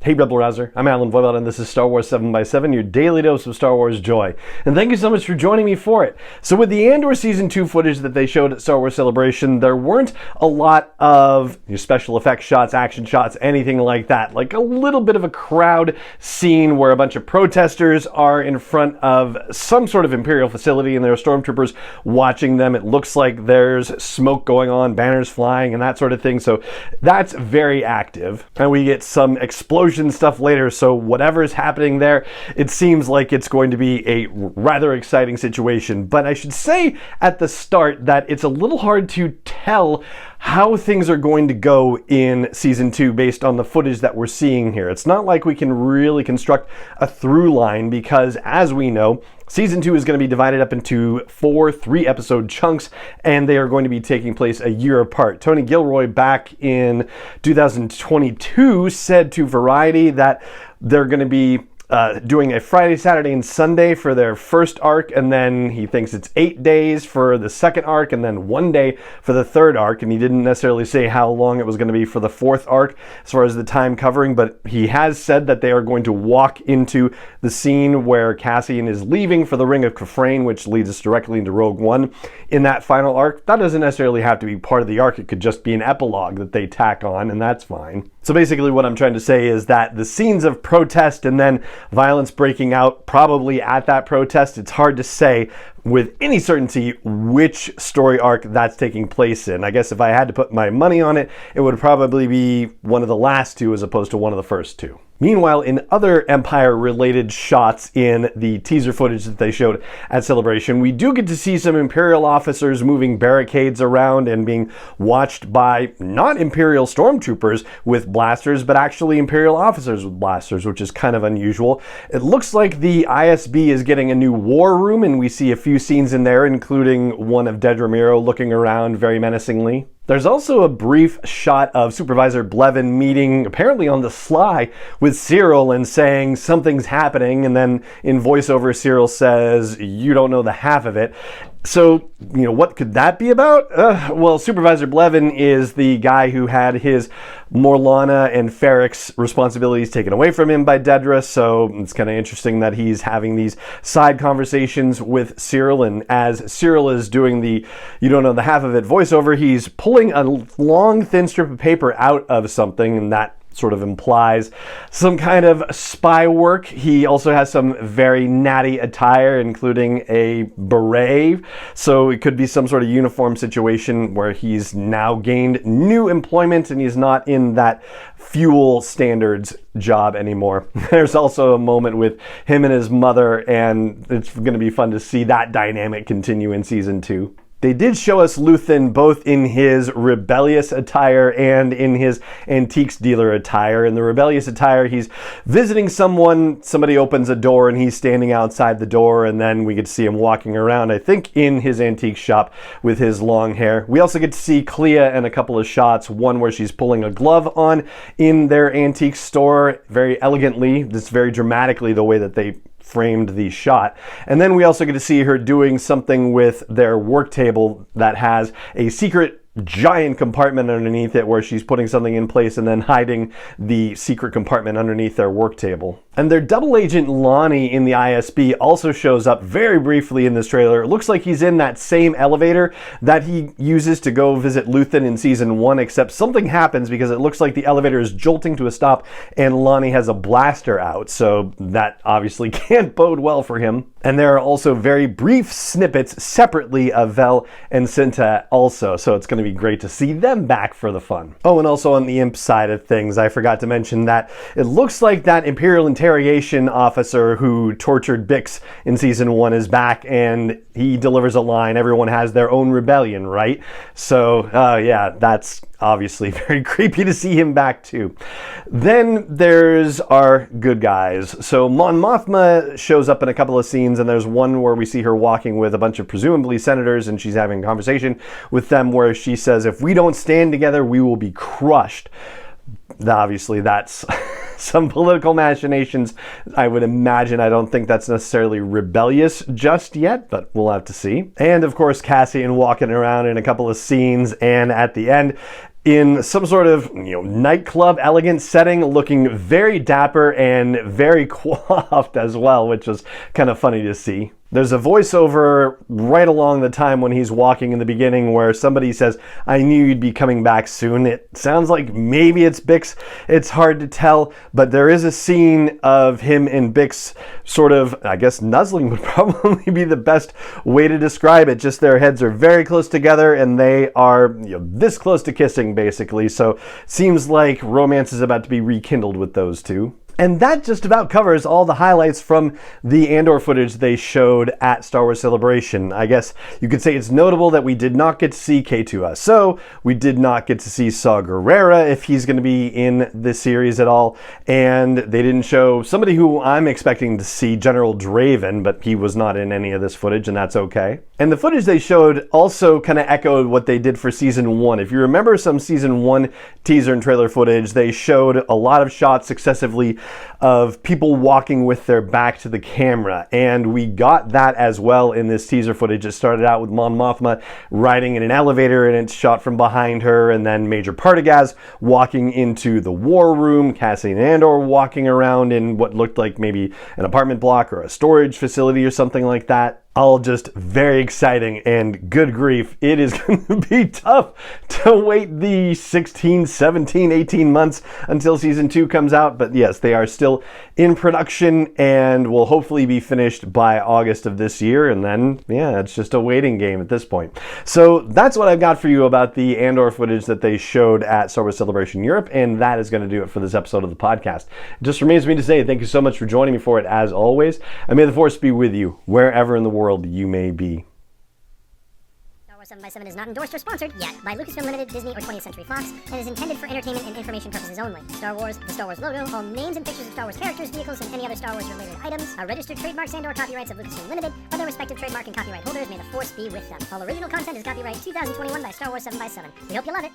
Hey Rebel Rouser, I'm Alan Voivod and this is Star Wars 7x7, your daily dose of Star Wars joy. And thank you so much for joining me for it. So with the Andor Season 2 footage that they showed at Star Wars Celebration, there weren't a lot of special effects shots, action shots, anything like that. Like a little bit of a crowd scene where a bunch of protesters are in front of some sort of Imperial facility and there are stormtroopers watching them. It looks like there's smoke going on, banners flying and that sort of thing. So that's very active. And we get some explosion stuff later, so whatever is happening there, it seems like it's going to be a rather exciting situation. But I should say at the start that it's a little hard to tell how things are going to go in Season 2 based on the footage that we're seeing here. It's not like we can really construct a through line because, as we know, Season 2 is going to be divided up into 4 3-episode chunks, and they are going to be taking place a year apart. Tony Gilroy back in 2022 said to Variety that they're going to be doing a Friday, Saturday, and Sunday for their first arc, and then he thinks it's 8 days for the second arc, and then 1 day for the third arc, and he didn't necessarily say how long it was going to be for the fourth arc as far as the time covering, but he has said that they are going to walk into the scene where Cassian is leaving for the Ring of Kafrane, which leads us directly into Rogue One in that final arc. That doesn't necessarily have to be part of the arc. It could just be an epilogue that they tack on, and that's fine. So basically what I'm trying to say is that the scenes of protest and then violence breaking out probably at that protest, it's hard to say with any certainty which story arc that's taking place in. I guess if I had to put my money on it, it would probably be one of the last two as opposed to one of the first two. Meanwhile, in other Empire-related shots in the teaser footage that they showed at Celebration, we do get to see some Imperial officers moving barricades around and being watched by not Imperial stormtroopers with blasters, but actually Imperial officers with blasters, which is kind of unusual. It looks like the ISB is getting a new war room, and we see a few scenes in there, including one of Dedra Meero looking around very menacingly. There's also a brief shot of Supervisor Blevin meeting, apparently on the sly, with Cyril and saying something's happening, and then in voiceover Cyril says, "You don't know the half of it." So, what could that be about? Well, Supervisor Blevin is the guy who had his Morlana and Ferrix responsibilities taken away from him by Dedra, so it's kind of interesting that he's having these side conversations with Cyril, and as Cyril is doing the "you don't know the half of it" voiceover, he's pulling a long, thin strip of paper out of something, and that sort of implies some kind of spy work. He also has some very natty attire, including a beret, so it could be some sort of uniform situation where he's now gained new employment and he's not in that fuel standards job anymore. There's also a moment with him and his mother, and it's going to be fun to see that dynamic continue in Season 2. They did show us Luthen both in his rebellious attire and in his antiques dealer attire. In the rebellious attire, he's visiting someone, somebody opens a door and he's standing outside the door, and then we get to see him walking around, I think in his antique shop with his long hair. We also get to see Clea in a couple of shots, one where she's pulling a glove on in their antique store very elegantly, just very dramatically the way that they framed the shot. And then we also get to see her doing something with their work table that has a secret giant compartment underneath it where she's putting something in place and then hiding the secret compartment underneath their work table. And their double agent Lonnie in the ISB also shows up very briefly in this trailer. It looks like he's in that same elevator that he uses to go visit Luthen in Season 1, except something happens because it looks like the elevator is jolting to a stop and Lonnie has a blaster out, so that obviously can't bode well for him. And there are also very brief snippets separately of Vel and Cinta also, so it's going to be great to see them back for the fun. Oh, and also on the Imp side of things, I forgot to mention that it looks like that Imperial interrogation officer who tortured Bix in Season 1 is back, and he delivers a line, "Everyone has their own rebellion," right? So, yeah, that's obviously very creepy to see him back too. Then there's our good guys. So Mon Mothma shows up in a couple of scenes, and there's one where we see her walking with a bunch of presumably senators, and she's having a conversation with them where she says, "If we don't stand together, we will be crushed." Obviously, that's some political machinations, I would imagine. I don't think that's necessarily rebellious just yet, but we'll have to see. And of course, Cassian walking around in a couple of scenes, and at the end, in some sort of nightclub elegant setting, looking very dapper and very coiffed as well, which was kind of funny to see. There's a voiceover right along the time when he's walking in the beginning where somebody says, "I knew you'd be coming back soon." It sounds like maybe it's Bix. It's hard to tell, but there is a scene of him and Bix sort of, I guess nuzzling would probably be the best way to describe it. Just their heads are very close together and they are this close to kissing basically. So it seems like romance is about to be rekindled with those two. And that just about covers all the highlights from the Andor footage they showed at Star Wars Celebration. I guess you could say it's notable that we did not get to see K2SO, we did not get to see Saw Gerrera if he's going to be in this series at all, and they didn't show somebody who I'm expecting to see, General Draven, but he was not in any of this footage, and that's okay. And the footage they showed also kind of echoed what they did for Season 1. If you remember some Season 1 teaser and trailer footage, they showed a lot of shots successively of people walking with their back to the camera, and we got that as well in this teaser footage. It started out with Mon Mothma riding in an elevator and it's shot from behind her, and then Major Partagaz walking into the war room, Cassian Andor walking around in what looked like maybe an apartment block or a storage facility or something like that. All just very exciting, and good grief, it is going to be tough to wait the 16, 17, 18 months until Season 2 comes out. But yes, they are still in production and will hopefully be finished by August of this year. And then, yeah, it's just a waiting game at this point. So that's what I've got for you about the Andor footage that they showed at Star Wars Celebration Europe. And that is going to do it for this episode of the podcast. It just remains me to say thank you so much for joining me for it as always. And may the Force be with you wherever in the world you may be. Star Wars 7x7 is not endorsed or sponsored yet by Lucasfilm Limited, Disney, or 20th Century Fox, and is intended for entertainment and information purposes only. Star Wars, the Star Wars logo, all names and pictures of Star Wars characters, vehicles, and any other Star Wars related items are registered trademarks and/or copyrights of Lucasfilm Limited, or their respective trademark and copyright holders. May the Force be with them. All original content is copyright 2021 by Star Wars 7x7. We hope you love it.